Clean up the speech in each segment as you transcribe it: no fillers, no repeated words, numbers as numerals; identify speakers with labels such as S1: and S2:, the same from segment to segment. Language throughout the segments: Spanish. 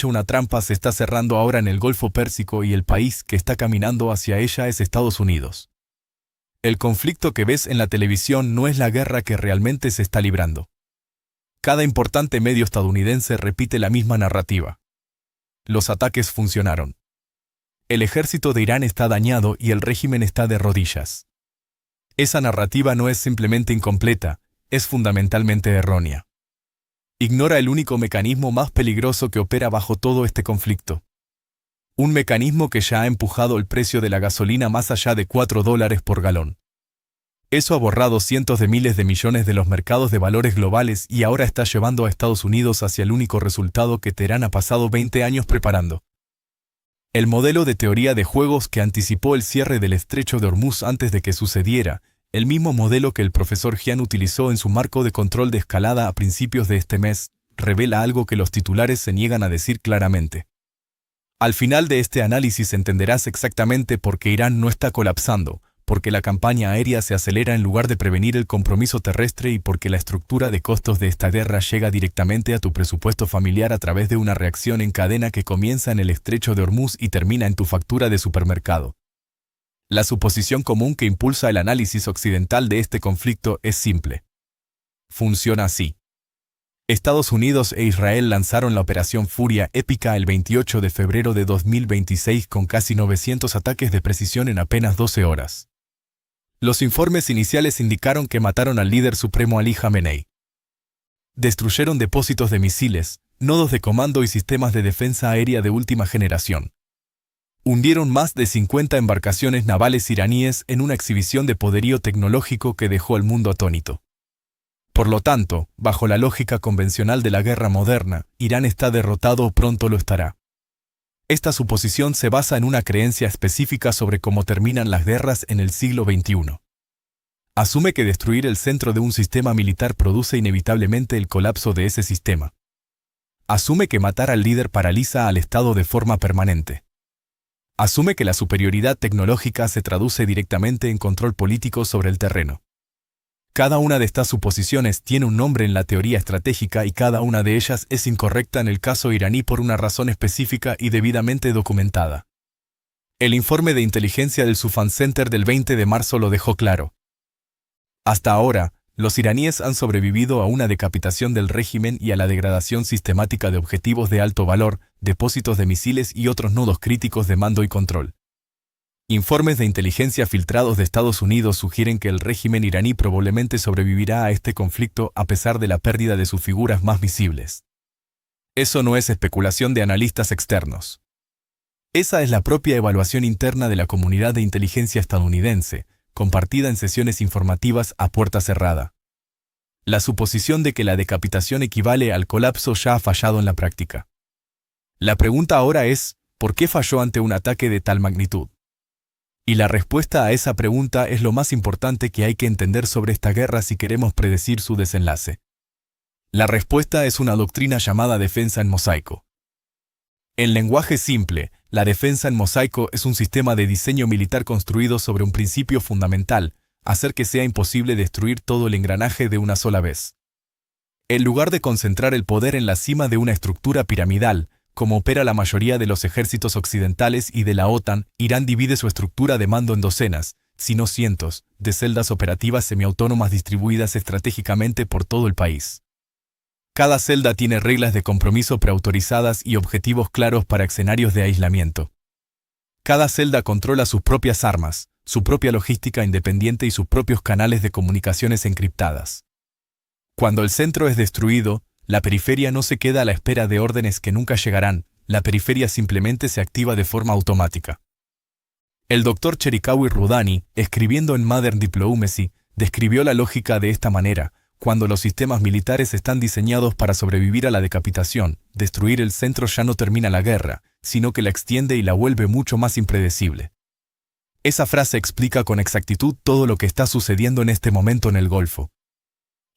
S1: Una trampa se está cerrando ahora en el Golfo Pérsico y el país que está caminando hacia ella es Estados Unidos. El conflicto que ves en la televisión no es la guerra que realmente se está librando. Cada importante medio estadounidense repite la misma narrativa. Los ataques funcionaron. El ejército de Irán está dañado y el régimen está de rodillas. Esa narrativa no es simplemente incompleta, es fundamentalmente errónea. Ignora el único mecanismo más peligroso que opera bajo todo este conflicto. Un mecanismo que ya ha empujado el precio de la gasolina más allá de $4 por galón. Eso ha borrado cientos de miles de millones de los mercados de valores globales y ahora está llevando a Estados Unidos hacia el único resultado que Teherán ha pasado 20 años preparando. El modelo de teoría de juegos que anticipó el cierre del estrecho de Hormuz antes de que sucediera, el mismo modelo que el profesor Jian utilizó en su marco de control de escalada a principios de este mes, revela algo que los titulares se niegan a decir claramente. Al final de este análisis entenderás exactamente por qué Irán no está colapsando, porque la campaña aérea se acelera en lugar de prevenir el compromiso terrestre y porque la estructura de costos de esta guerra llega directamente a tu presupuesto familiar a través de una reacción en cadena que comienza en el estrecho de Hormuz y termina en tu factura de supermercado. La suposición común que impulsa el análisis occidental de este conflicto es simple. Funciona así. Estados Unidos e Israel lanzaron la Operación Furia Épica el 28 de febrero de 2026 con casi 900 ataques de precisión en apenas 12 horas. Los informes iniciales indicaron que mataron al líder supremo Ali Jamenei. Destruyeron depósitos de misiles, nodos de comando y sistemas de defensa aérea de última generación. Hundieron más de 50 embarcaciones navales iraníes en una exhibición de poderío tecnológico que dejó al mundo atónito. Por lo tanto, bajo la lógica convencional de la guerra moderna, Irán está derrotado o pronto lo estará. Esta suposición se basa en una creencia específica sobre cómo terminan las guerras en el siglo XXI. Asume que destruir el centro de un sistema militar produce inevitablemente el colapso de ese sistema. Asume que matar al líder paraliza al Estado de forma permanente. Asume que la superioridad tecnológica se traduce directamente en control político sobre el terreno. Cada una de estas suposiciones tiene un nombre en la teoría estratégica y cada una de ellas es incorrecta en el caso iraní por una razón específica y debidamente documentada. El informe de inteligencia del Sufan Center del 20 de marzo lo dejó claro. Hasta ahora, los iraníes han sobrevivido a una decapitación del régimen y a la degradación sistemática de objetivos de alto valor, depósitos de misiles y otros nodos críticos de mando y control. Informes de inteligencia filtrados de Estados Unidos sugieren que el régimen iraní probablemente sobrevivirá a este conflicto a pesar de la pérdida de sus figuras más visibles. Eso no es especulación de analistas externos. Esa es la propia evaluación interna de la comunidad de inteligencia estadounidense, compartida en sesiones informativas a puerta cerrada. La suposición de que la decapitación equivale al colapso ya ha fallado en la práctica. La pregunta ahora es, ¿por qué falló ante un ataque de tal magnitud? Y la respuesta a esa pregunta es lo más importante que hay que entender sobre esta guerra si queremos predecir su desenlace. La respuesta es una doctrina llamada defensa en mosaico. En lenguaje simple, la defensa en mosaico es un sistema de diseño militar construido sobre un principio fundamental, hacer que sea imposible destruir todo el engranaje de una sola vez. En lugar de concentrar el poder en la cima de una estructura piramidal, como opera la mayoría de los ejércitos occidentales y de la OTAN, Irán divide su estructura de mando en docenas, si no cientos, de celdas operativas semiautónomas distribuidas estratégicamente por todo el país. Cada celda tiene reglas de compromiso preautorizadas y objetivos claros para escenarios de aislamiento. Cada celda controla sus propias armas, su propia logística independiente y sus propios canales de comunicaciones encriptadas. Cuando el centro es destruido, la periferia no se queda a la espera de órdenes que nunca llegarán, la periferia simplemente se activa de forma automática. El Dr. Cherikawi Rudani, escribiendo en Modern Diplomacy, describió la lógica de esta manera: cuando los sistemas militares están diseñados para sobrevivir a la decapitación, destruir el centro ya no termina la guerra, sino que la extiende y la vuelve mucho más impredecible. Esa frase explica con exactitud todo lo que está sucediendo en este momento en el Golfo.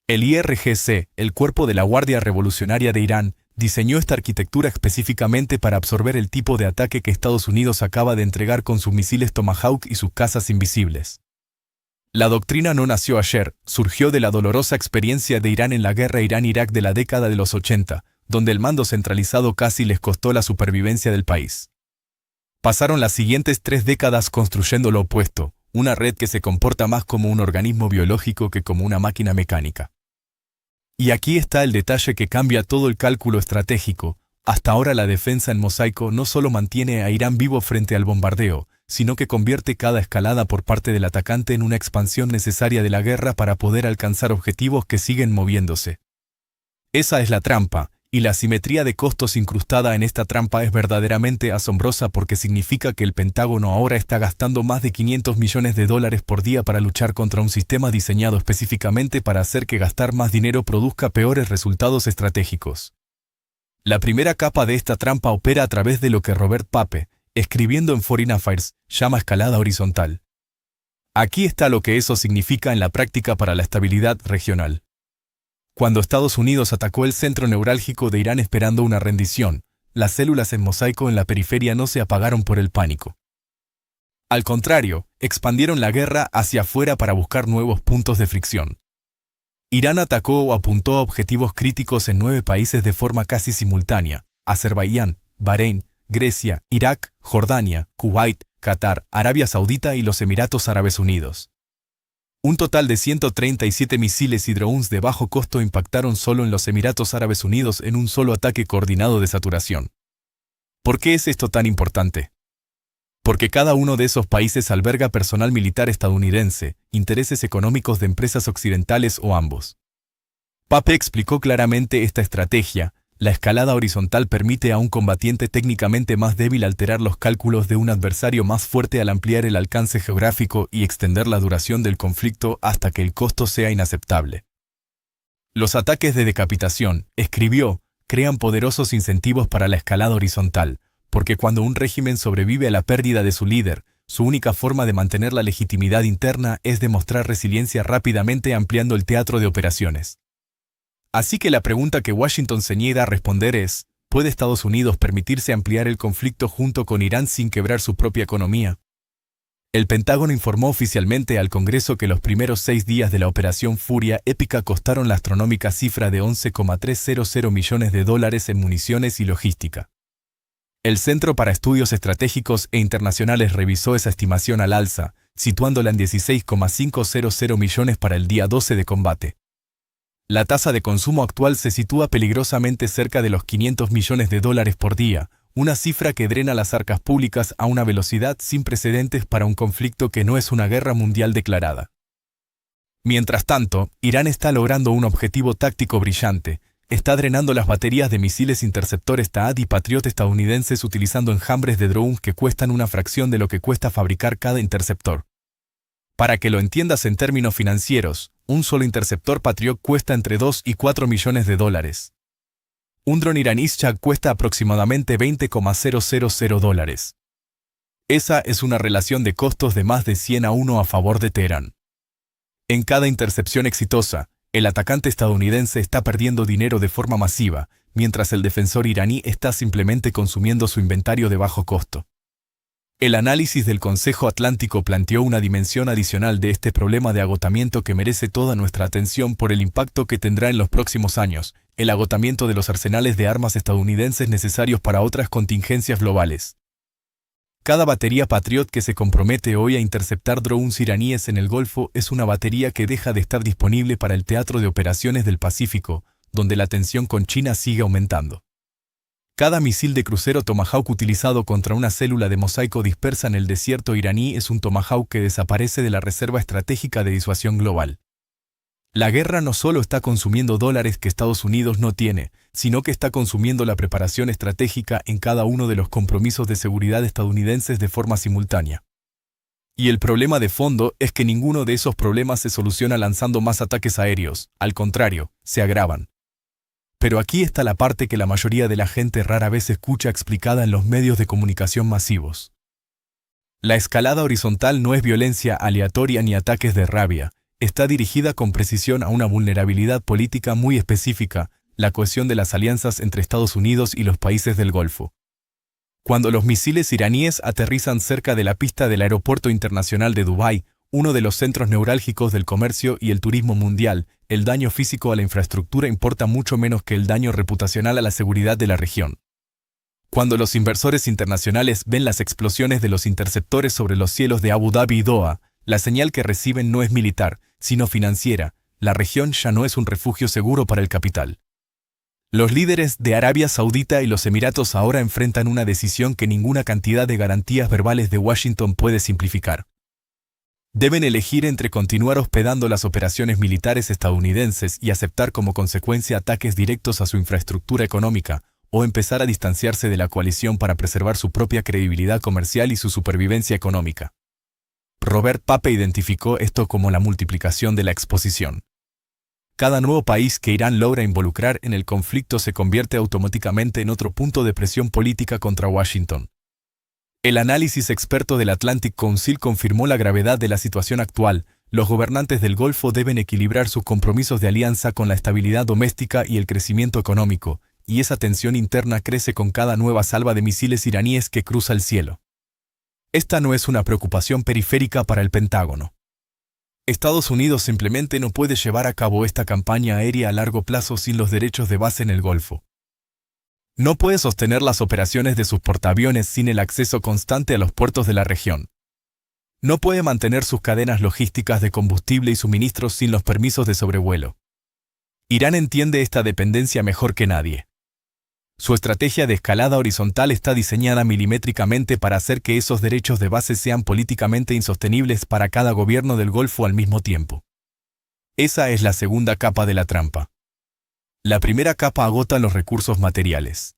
S1: El IRGC, el cuerpo de la Guardia Revolucionaria de Irán, diseñó esta arquitectura específicamente para absorber el tipo de ataque que Estados Unidos acaba de entregar con sus misiles Tomahawk y sus cazas invisibles. La doctrina no nació ayer, surgió de la dolorosa experiencia de Irán en la guerra Irán-Irak de la década de los 80, donde el mando centralizado casi les costó la supervivencia del país. Pasaron las siguientes 3 décadas construyendo lo opuesto, una red que se comporta más como un organismo biológico que como una máquina mecánica. Y aquí está el detalle que cambia todo el cálculo estratégico. Hasta ahora la defensa en mosaico no solo mantiene a Irán vivo frente al bombardeo, sino que convierte cada escalada por parte del atacante en una expansión necesaria de la guerra para poder alcanzar objetivos que siguen moviéndose. Esa es la trampa, y la asimetría de costos incrustada en esta trampa es verdaderamente asombrosa porque significa que el Pentágono ahora está gastando más de $500 millones por día para luchar contra un sistema diseñado específicamente para hacer que gastar más dinero produzca peores resultados estratégicos. La primera capa de esta trampa opera a través de lo que Robert Pape, escribiendo en Foreign Affairs, llama escalada horizontal. Aquí está lo que eso significa en la práctica para la estabilidad regional. Cuando Estados Unidos atacó el centro neurálgico de Irán esperando una rendición, las células en mosaico en la periferia no se apagaron por el pánico. Al contrario, expandieron la guerra hacia afuera para buscar nuevos puntos de fricción. Irán atacó o apuntó a objetivos críticos en 9 países de forma casi simultánea: Azerbaiyán, Bahrein, Grecia, Irak, Jordania, Kuwait, Qatar, Arabia Saudita y los Emiratos Árabes Unidos. Un total de 137 misiles y drones de bajo costo impactaron solo en los Emiratos Árabes Unidos en un solo ataque coordinado de saturación. ¿Por qué es esto tan importante? Porque cada uno de esos países alberga personal militar estadounidense, intereses económicos de empresas occidentales o ambos. Pape explicó claramente esta estrategia. La escalada horizontal permite a un combatiente técnicamente más débil alterar los cálculos de un adversario más fuerte al ampliar el alcance geográfico y extender la duración del conflicto hasta que el costo sea inaceptable. Los ataques de decapitación, escribió, crean poderosos incentivos para la escalada horizontal, porque cuando un régimen sobrevive a la pérdida de su líder, su única forma de mantener la legitimidad interna es demostrar resiliencia rápidamente ampliando el teatro de operaciones. Así que la pregunta que Washington se niega a responder es, ¿puede Estados Unidos permitirse ampliar el conflicto junto con Irán sin quebrar su propia economía? El Pentágono informó oficialmente al Congreso que los primeros 6 días de la Operación Furia Épica costaron la astronómica cifra de $11,300 millones en municiones y logística. El Centro para Estudios Estratégicos e Internacionales revisó esa estimación al alza, situándola en $16,500 millones para el día 12 de combate. La tasa de consumo actual se sitúa peligrosamente cerca de los $500 millones por día, una cifra que drena las arcas públicas a una velocidad sin precedentes para un conflicto que no es una guerra mundial declarada. Mientras tanto, Irán está logrando un objetivo táctico brillante. Está drenando las baterías de misiles interceptores THAAD y Patriot estadounidenses utilizando enjambres de drones que cuestan una fracción de lo que cuesta fabricar cada interceptor. Para que lo entiendas en términos financieros, un solo interceptor Patriot cuesta entre $2 y $4 millones. Un dron iraní Shah cuesta aproximadamente $20,000. Esa es una relación de costos de más de 100:1 a favor de Teherán. En cada intercepción exitosa, el atacante estadounidense está perdiendo dinero de forma masiva, mientras el defensor iraní está simplemente consumiendo su inventario de bajo costo. El análisis del Consejo Atlántico planteó una dimensión adicional de este problema de agotamiento que merece toda nuestra atención por el impacto que tendrá en los próximos años, el agotamiento de los arsenales de armas estadounidenses necesarios para otras contingencias globales. Cada batería Patriot que se compromete hoy a interceptar drones iraníes en el Golfo es una batería que deja de estar disponible para el teatro de operaciones del Pacífico, donde la tensión con China sigue aumentando. Cada misil de crucero Tomahawk utilizado contra una célula de mosaico dispersa en el desierto iraní es un Tomahawk que desaparece de la reserva estratégica de disuasión global. La guerra no solo está consumiendo dólares que Estados Unidos no tiene, sino que está consumiendo la preparación estratégica en cada uno de los compromisos de seguridad estadounidenses de forma simultánea. Y el problema de fondo es que ninguno de esos problemas se soluciona lanzando más ataques aéreos, al contrario, se agravan. Pero aquí está la parte que la mayoría de la gente rara vez escucha explicada en los medios de comunicación masivos. La escalada horizontal no es violencia aleatoria ni ataques de rabia, está dirigida con precisión a una vulnerabilidad política muy específica, la cohesión de las alianzas entre Estados Unidos y los países del Golfo. Cuando los misiles iraníes aterrizan cerca de la pista del aeropuerto internacional de Dubái, uno de los centros neurálgicos del comercio y el turismo mundial, el daño físico a la infraestructura importa mucho menos que el daño reputacional a la seguridad de la región. Cuando los inversores internacionales ven las explosiones de los interceptores sobre los cielos de Abu Dhabi y Doha, la señal que reciben no es militar, sino financiera. La región ya no es un refugio seguro para el capital. Los líderes de Arabia Saudita y los Emiratos ahora enfrentan una decisión que ninguna cantidad de garantías verbales de Washington puede simplificar. Deben elegir entre continuar hospedando las operaciones militares estadounidenses y aceptar como consecuencia ataques directos a su infraestructura económica, o empezar a distanciarse de la coalición para preservar su propia credibilidad comercial y su supervivencia económica. Robert Pape identificó esto como la multiplicación de la exposición. Cada nuevo país que Irán logra involucrar en el conflicto se convierte automáticamente en otro punto de presión política contra Washington. El análisis experto del Atlantic Council confirmó la gravedad de la situación actual. Los gobernantes del Golfo deben equilibrar sus compromisos de alianza con la estabilidad doméstica y el crecimiento económico, y esa tensión interna crece con cada nueva salva de misiles iraníes que cruza el cielo. Esta no es una preocupación periférica para el Pentágono. Estados Unidos simplemente no puede llevar a cabo esta campaña aérea a largo plazo sin los derechos de base en el Golfo. No puede sostener las operaciones de sus portaaviones sin el acceso constante a los puertos de la región. No puede mantener sus cadenas logísticas de combustible y suministros sin los permisos de sobrevuelo. Irán entiende esta dependencia mejor que nadie. Su estrategia de escalada horizontal está diseñada milimétricamente para hacer que esos derechos de base sean políticamente insostenibles para cada gobierno del Golfo al mismo tiempo. Esa es la segunda capa de la trampa. La primera capa agota los recursos materiales.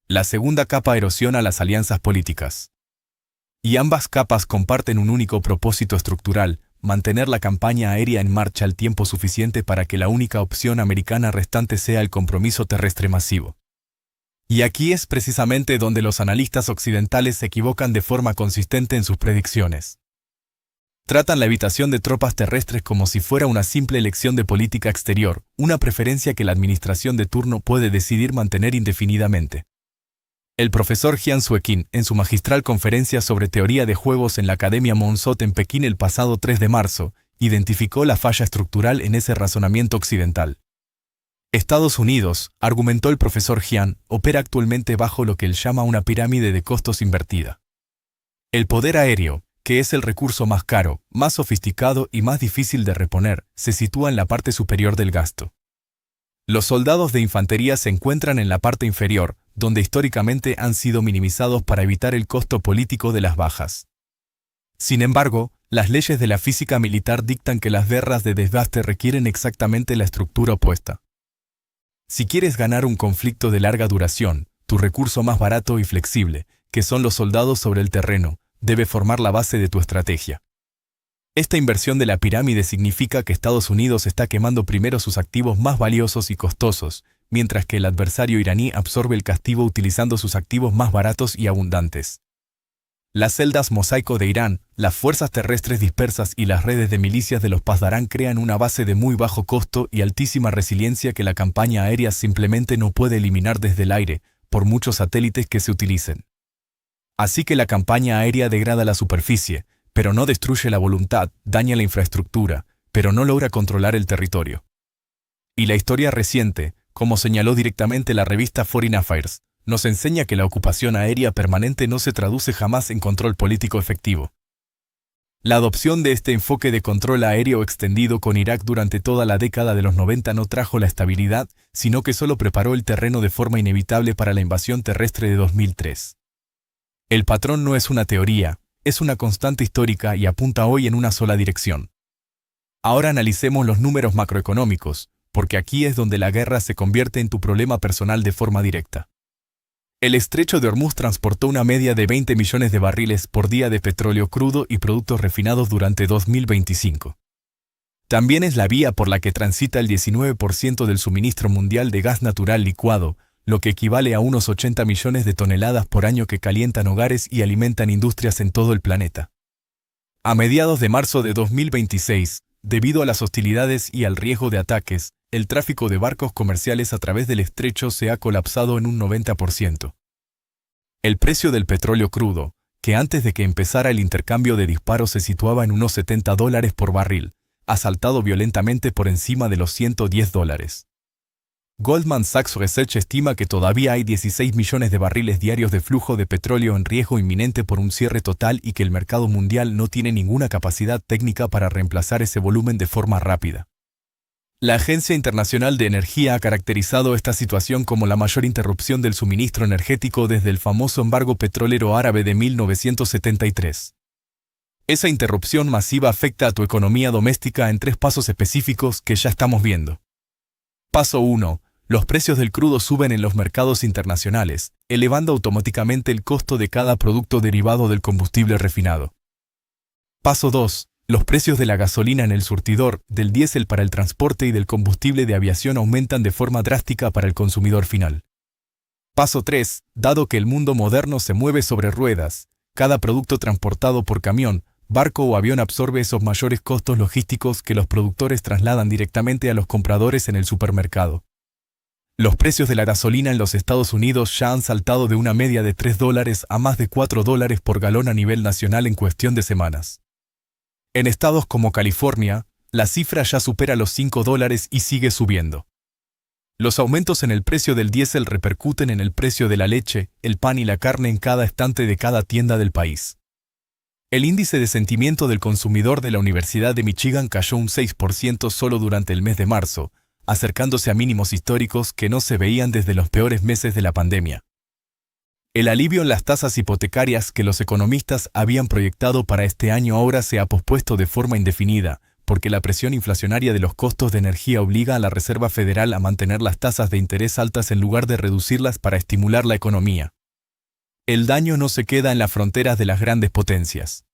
S1: La segunda capa erosiona las alianzas políticas. Y ambas capas comparten un único propósito estructural: mantener la campaña aérea en marcha el tiempo suficiente para que la única opción americana restante sea el compromiso terrestre masivo. Y aquí es precisamente donde los analistas occidentales se equivocan de forma consistente en sus predicciones. Tratan la evitación de tropas terrestres como si fuera una simple elección de política exterior, una preferencia que la administración de turno puede decidir mantener indefinidamente. El profesor Jian Suekin, en su magistral conferencia sobre teoría de juegos en la Academia Monsot en Pekín el pasado 3 de marzo, identificó la falla estructural en ese razonamiento occidental. Estados Unidos, argumentó el profesor Jian, opera actualmente bajo lo que él llama una pirámide de costos invertida. El poder aéreo, que es el recurso más caro, más sofisticado y más difícil de reponer, se sitúa en la parte superior del gasto. Los soldados de infantería se encuentran en la parte inferior, donde históricamente han sido minimizados para evitar el costo político de las bajas. Sin embargo, las leyes de la física militar dictan que las guerras de desgaste requieren exactamente la estructura opuesta. Si quieres ganar un conflicto de larga duración, tu recurso más barato y flexible, que son los soldados sobre el terreno, debe formar la base de tu estrategia. Esta inversión de la pirámide significa que Estados Unidos está quemando primero sus activos más valiosos y costosos, mientras que el adversario iraní absorbe el castigo utilizando sus activos más baratos y abundantes. Las celdas mosaico de Irán, las fuerzas terrestres dispersas y las redes de milicias de los Pasdarán crean una base de muy bajo costo y altísima resiliencia que la campaña aérea simplemente no puede eliminar desde el aire, por muchos satélites que se utilicen. Así que la campaña aérea degrada la superficie, pero no destruye la voluntad, daña la infraestructura, pero no logra controlar el territorio. Y la historia reciente, como señaló directamente la revista Foreign Affairs, nos enseña que la ocupación aérea permanente no se traduce jamás en control político efectivo. La adopción de este enfoque de control aéreo extendido con Irak durante toda la década de los 90 no trajo la estabilidad, sino que solo preparó el terreno de forma inevitable para la invasión terrestre de 2003. El patrón no es una teoría, es una constante histórica y apunta hoy en una sola dirección. Ahora analicemos los números macroeconómicos, porque aquí es donde la guerra se convierte en tu problema personal de forma directa. El estrecho de Hormuz transportó una media de 20 millones de barriles por día de petróleo crudo y productos refinados durante 2025. También es la vía por la que transita el 19% del suministro mundial de gas natural licuado, lo que equivale a unos 80 millones de toneladas por año que calientan hogares y alimentan industrias en todo el planeta. A mediados de marzo de 2026, debido a las hostilidades y al riesgo de ataques, el tráfico de barcos comerciales a través del estrecho se ha colapsado en un 90%. El precio del petróleo crudo, que antes de que empezara el intercambio de disparos se situaba en unos $70 por barril, ha saltado violentamente por encima de los $110. Goldman Sachs Research estima que todavía hay 16 millones de barriles diarios de flujo de petróleo en riesgo inminente por un cierre total y que el mercado mundial no tiene ninguna capacidad técnica para reemplazar ese volumen de forma rápida. La Agencia Internacional de Energía ha caracterizado esta situación como la mayor interrupción del suministro energético desde el famoso embargo petrolero árabe de 1973. Esa interrupción masiva afecta a tu economía doméstica en 3 pasos específicos que ya estamos viendo. Paso 1. Los precios del crudo suben en los mercados internacionales, elevando automáticamente el costo de cada producto derivado del combustible refinado. Paso 2. Los precios de la gasolina en el surtidor, del diésel para el transporte y del combustible de aviación aumentan de forma drástica para el consumidor final. Paso 3. Dado que el mundo moderno se mueve sobre ruedas, cada producto transportado por camión, barco o avión absorbe esos mayores costos logísticos que los productores trasladan directamente a los compradores en el supermercado. Los precios de la gasolina en los Estados Unidos ya han saltado de una media de $3 a más de $4 por galón a nivel nacional en cuestión de semanas. En estados como California, la cifra ya supera los $5 y sigue subiendo. Los aumentos en el precio del diésel repercuten en el precio de la leche, el pan y la carne en cada estante de cada tienda del país. El índice de sentimiento del consumidor de la Universidad de Michigan cayó un 6% solo durante el mes de marzo, acercándose a mínimos históricos que no se veían desde los peores meses de la pandemia. El alivio en las tasas hipotecarias que los economistas habían proyectado para este año ahora se ha pospuesto de forma indefinida, porque la presión inflacionaria de los costos de energía obliga a la Reserva Federal a mantener las tasas de interés altas en lugar de reducirlas para estimular la economía. El daño no se queda en las fronteras de las grandes potencias.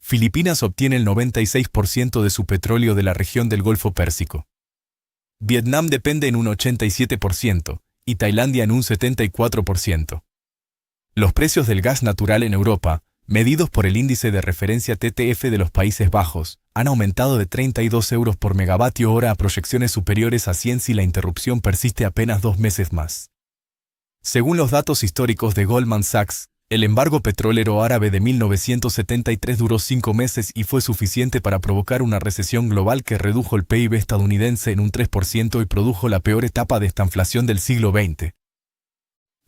S1: Filipinas obtiene el 96% de su petróleo de la región del Golfo Pérsico. Vietnam depende en un 87% y Tailandia en un 74%. Los precios del gas natural en Europa, medidos por el índice de referencia TTF de los Países Bajos, han aumentado de 32 euros por megavatio hora a proyecciones superiores a 100 si la interrupción persiste apenas 2 meses más. Según los datos históricos de Goldman Sachs, el embargo petrolero árabe de 1973 duró 5 meses y fue suficiente para provocar una recesión global que redujo el PIB estadounidense en un 3% y produjo la peor etapa de estanflación del siglo XX.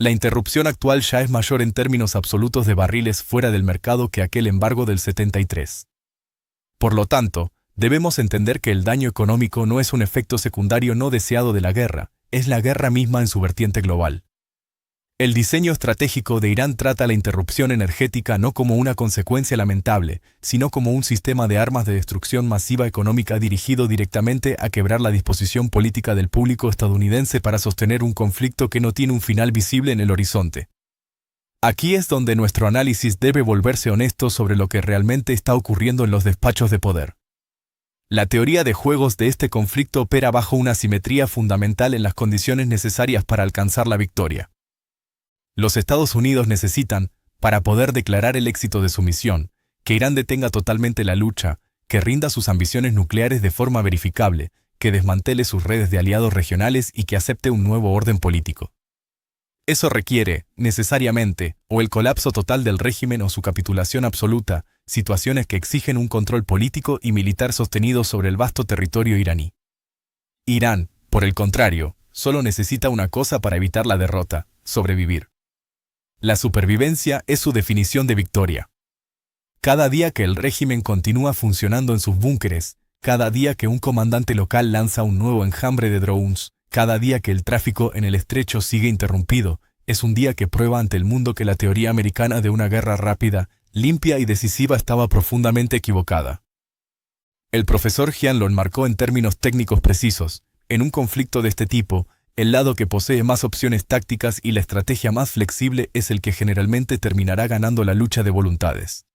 S1: La interrupción actual ya es mayor en términos absolutos de barriles fuera del mercado que aquel embargo del 73. Por lo tanto, debemos entender que el daño económico no es un efecto secundario no deseado de la guerra, es la guerra misma en su vertiente global. El diseño estratégico de Irán trata la interrupción energética no como una consecuencia lamentable, sino como un sistema de armas de destrucción masiva económica dirigido directamente a quebrar la disposición política del público estadounidense para sostener un conflicto que no tiene un final visible en el horizonte. Aquí es donde nuestro análisis debe volverse honesto sobre lo que realmente está ocurriendo en los despachos de poder. La teoría de juegos de este conflicto opera bajo una asimetría fundamental en las condiciones necesarias para alcanzar la victoria. Los Estados Unidos necesitan, para poder declarar el éxito de su misión, que Irán detenga totalmente la lucha, que rinda sus ambiciones nucleares de forma verificable, que desmantele sus redes de aliados regionales y que acepte un nuevo orden político. Eso requiere, necesariamente, o el colapso total del régimen o su capitulación absoluta, situaciones que exigen un control político y militar sostenido sobre el vasto territorio iraní. Irán, por el contrario, solo necesita una cosa para evitar la derrota: sobrevivir. La supervivencia es su definición de victoria. Cada día que el régimen continúa funcionando en sus búnkeres, cada día que un comandante local lanza un nuevo enjambre de drones, cada día que el tráfico en el estrecho sigue interrumpido, es un día que prueba ante el mundo que la teoría americana de una guerra rápida, limpia y decisiva estaba profundamente equivocada. El profesor Jian lo enmarcó en términos técnicos precisos: en un conflicto de este tipo, el lado que posee más opciones tácticas y la estrategia más flexible es el que generalmente terminará ganando la lucha de voluntades.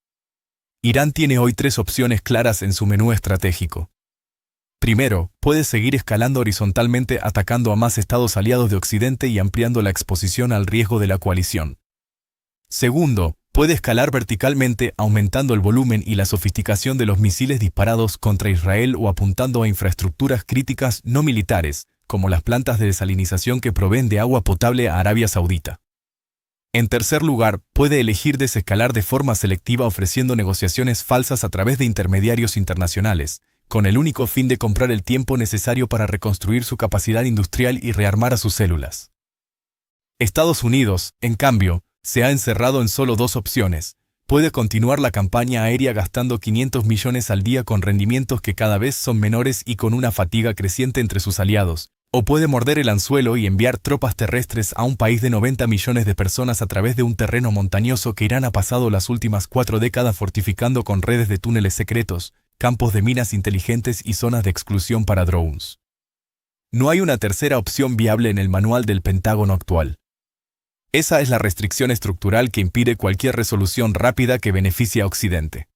S1: Irán tiene hoy 3 opciones claras en su menú estratégico. Primero, puede seguir escalando horizontalmente atacando a más estados aliados de Occidente y ampliando la exposición al riesgo de la coalición. Segundo, puede escalar verticalmente aumentando el volumen y la sofisticación de los misiles disparados contra Israel o apuntando a infraestructuras críticas no militares, como las plantas de desalinización que proveen de agua potable a Arabia Saudita. En tercer lugar, puede elegir desescalar de forma selectiva ofreciendo negociaciones falsas a través de intermediarios internacionales, con el único fin de comprar el tiempo necesario para reconstruir su capacidad industrial y rearmar a sus células. Estados Unidos, en cambio, se ha encerrado en solo dos opciones. Puede continuar la campaña aérea gastando 500 millones al día con rendimientos que cada vez son menores y con una fatiga creciente entre sus aliados, o puede morder el anzuelo y enviar tropas terrestres a un país de 90 millones de personas a través de un terreno montañoso que Irán ha pasado las últimas 4 décadas fortificando con redes de túneles secretos, campos de minas inteligentes y zonas de exclusión para drones. No hay una tercera opción viable en el manual del Pentágono actual. Esa es la restricción estructural que impide cualquier resolución rápida que beneficie a Occidente.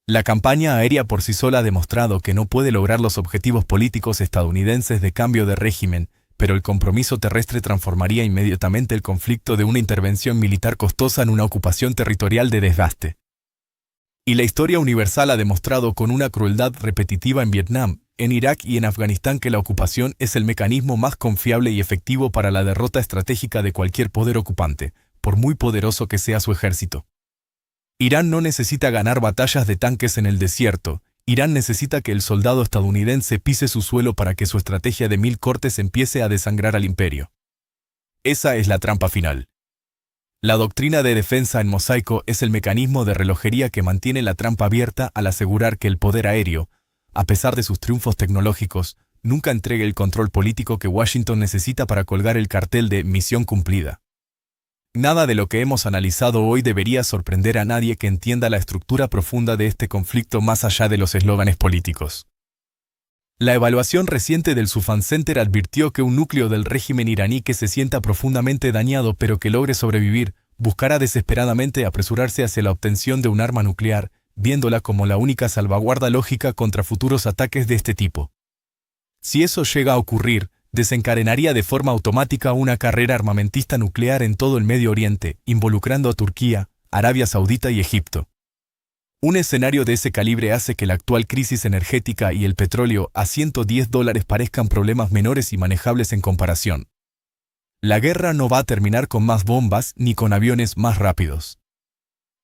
S1: La campaña aérea por sí sola ha demostrado que no puede lograr los objetivos políticos estadounidenses de cambio de régimen, pero el compromiso terrestre transformaría inmediatamente el conflicto de una intervención militar costosa en una ocupación territorial de desgaste. Y la historia universal ha demostrado con una crueldad repetitiva en Vietnam, en Irak y en Afganistán que la ocupación es el mecanismo más confiable y efectivo para la derrota estratégica de cualquier poder ocupante, por muy poderoso que sea su ejército. Irán no necesita ganar batallas de tanques en el desierto. Irán necesita que el soldado estadounidense pise su suelo para que su estrategia de 1000 cortes empiece a desangrar al imperio. Esa es la trampa final. La doctrina de defensa en mosaico es el mecanismo de relojería que mantiene la trampa abierta al asegurar que el poder aéreo, a pesar de sus triunfos tecnológicos, nunca entregue el control político que Washington necesita para colgar el cartel de misión cumplida. Nada de lo que hemos analizado hoy debería sorprender a nadie que entienda la estructura profunda de este conflicto más allá de los eslóganes políticos. La evaluación reciente del Sufan Center advirtió que un núcleo del régimen iraní que se sienta profundamente dañado pero que logre sobrevivir, buscará desesperadamente apresurarse hacia la obtención de un arma nuclear, viéndola como la única salvaguarda lógica contra futuros ataques de este tipo. Si eso llega a ocurrir, desencadenaría de forma automática una carrera armamentista nuclear en todo el Medio Oriente, involucrando a Turquía, Arabia Saudita y Egipto. Un escenario de ese calibre hace que la actual crisis energética y el petróleo a $110 parezcan problemas menores y manejables en comparación. La guerra no va a terminar con más bombas ni con aviones más rápidos.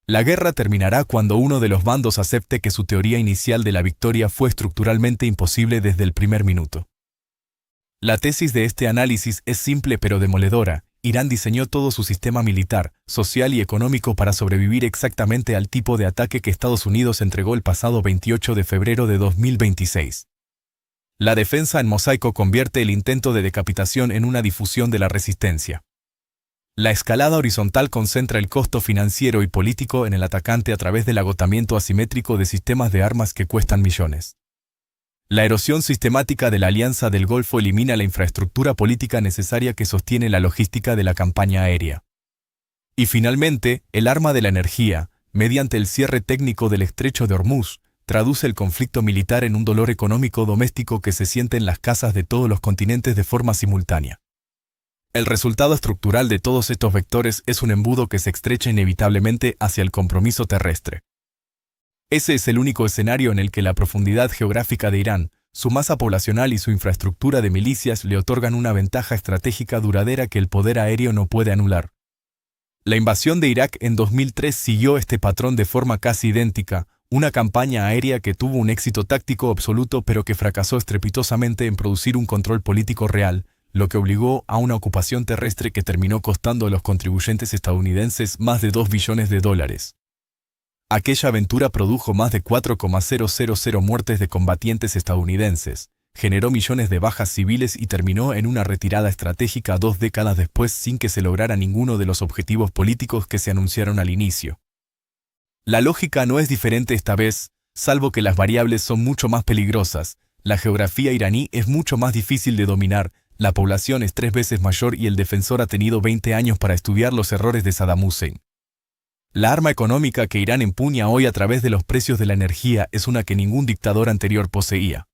S1: La guerra terminará cuando uno de los bandos acepte que su teoría inicial de la victoria fue estructuralmente imposible desde el primer minuto. La tesis de este análisis es simple pero demoledora. Irán diseñó todo su sistema militar, social y económico para sobrevivir exactamente al tipo de ataque que Estados Unidos entregó el pasado 28 de febrero de 2026. La defensa en mosaico convierte el intento de decapitación en una difusión de la resistencia. La escalada horizontal concentra el costo financiero y político en el atacante a través del agotamiento asimétrico de sistemas de armas que cuestan millones. La erosión sistemática de la Alianza del Golfo elimina la infraestructura política necesaria que sostiene la logística de la campaña aérea. Y finalmente, el arma de la energía, mediante el cierre técnico del estrecho de Hormuz, traduce el conflicto militar en un dolor económico doméstico que se siente en las casas de todos los continentes de forma simultánea. El resultado estructural de todos estos vectores es un embudo que se estrecha inevitablemente hacia el compromiso terrestre. Ese es el único escenario en el que la profundidad geográfica de Irán, su masa poblacional y su infraestructura de milicias le otorgan una ventaja estratégica duradera que el poder aéreo no puede anular. La invasión de Irak en 2003 siguió este patrón de forma casi idéntica, una campaña aérea que tuvo un éxito táctico absoluto pero que fracasó estrepitosamente en producir un control político real, lo que obligó a una ocupación terrestre que terminó costando a los contribuyentes estadounidenses más de $2 billones. Aquella aventura produjo más de 4,000 muertes de combatientes estadounidenses, generó millones de bajas civiles y terminó en una retirada estratégica 2 décadas después sin que se lograra ninguno de los objetivos políticos que se anunciaron al inicio. La lógica no es diferente esta vez, salvo que las variables son mucho más peligrosas, la geografía iraní es mucho más difícil de dominar, la población es 3 veces mayor y el defensor ha tenido 20 años para estudiar los errores de Saddam Hussein. La arma económica que Irán empuña hoy a través de los precios de la energía es una que ningún dictador anterior poseía.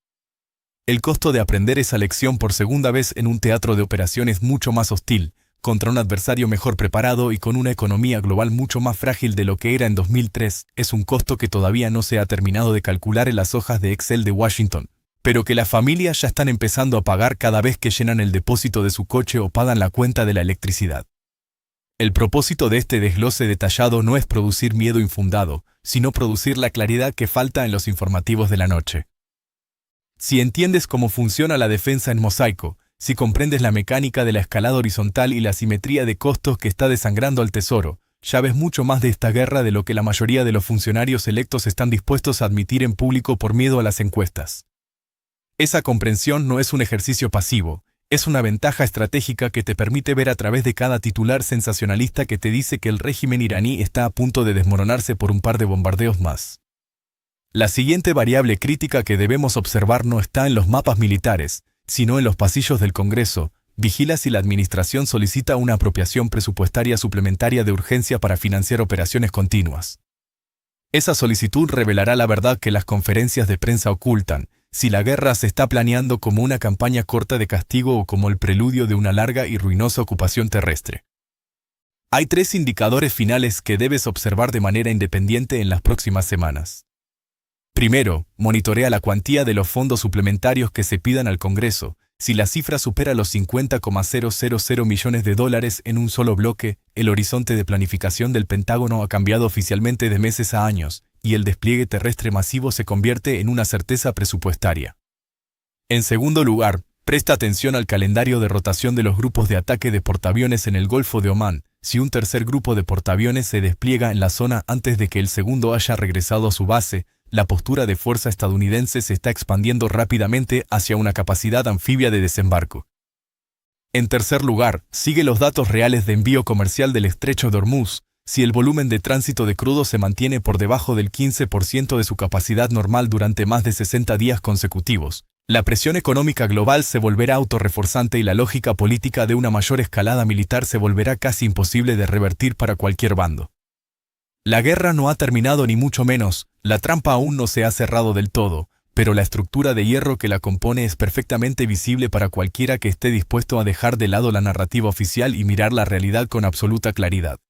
S1: El costo de aprender esa lección por segunda vez en un teatro de operaciones mucho más hostil, contra un adversario mejor preparado y con una economía global mucho más frágil de lo que era en 2003, es un costo que todavía no se ha terminado de calcular en las hojas de Excel de Washington, pero que las familias ya están empezando a pagar cada vez que llenan el depósito de su coche o pagan la cuenta de la electricidad. El propósito de este desglose detallado no es producir miedo infundado, sino producir la claridad que falta en los informativos de la noche. Si entiendes cómo funciona la defensa en mosaico, si comprendes la mecánica de la escalada horizontal y la simetría de costos que está desangrando al tesoro, ya ves mucho más de esta guerra de lo que la mayoría de los funcionarios electos están dispuestos a admitir en público por miedo a las encuestas. Esa comprensión no es un ejercicio pasivo, es una ventaja estratégica que te permite ver a través de cada titular sensacionalista que te dice que el régimen iraní está a punto de desmoronarse por un par de bombardeos más. La siguiente variable crítica que debemos observar no está en los mapas militares, sino en los pasillos del Congreso. Vigila si la administración solicita una apropiación presupuestaria suplementaria de urgencia para financiar operaciones continuas. Esa solicitud revelará la verdad que las conferencias de prensa ocultan, si la guerra se está planeando como una campaña corta de castigo o como el preludio de una larga y ruinosa ocupación terrestre. Hay 3 indicadores finales que debes observar de manera independiente en las próximas semanas. Primero, monitorea la cuantía de los fondos suplementarios que se pidan al Congreso. Si la cifra supera los 50,000 millones de dólares en un solo bloque, el horizonte de planificación del Pentágono ha cambiado oficialmente de meses a años, y el despliegue terrestre masivo se convierte en una certeza presupuestaria. En segundo lugar, presta atención al calendario de rotación de los grupos de ataque de portaaviones en el Golfo de Omán. Si un tercer grupo de portaaviones se despliega en la zona antes de que el segundo haya regresado a su base, la postura de fuerza estadounidense se está expandiendo rápidamente hacia una capacidad anfibia de desembarco. En tercer lugar, sigue los datos reales de envío comercial del Estrecho de Hormuz. Si el volumen de tránsito de crudo se mantiene por debajo del 15% de su capacidad normal durante más de 60 días consecutivos, la presión económica global se volverá autorreforzante y la lógica política de una mayor escalada militar se volverá casi imposible de revertir para cualquier bando. La guerra no ha terminado ni mucho menos, la trampa aún no se ha cerrado del todo, pero la estructura de hierro que la compone es perfectamente visible para cualquiera que esté dispuesto a dejar de lado la narrativa oficial y mirar la realidad con absoluta claridad.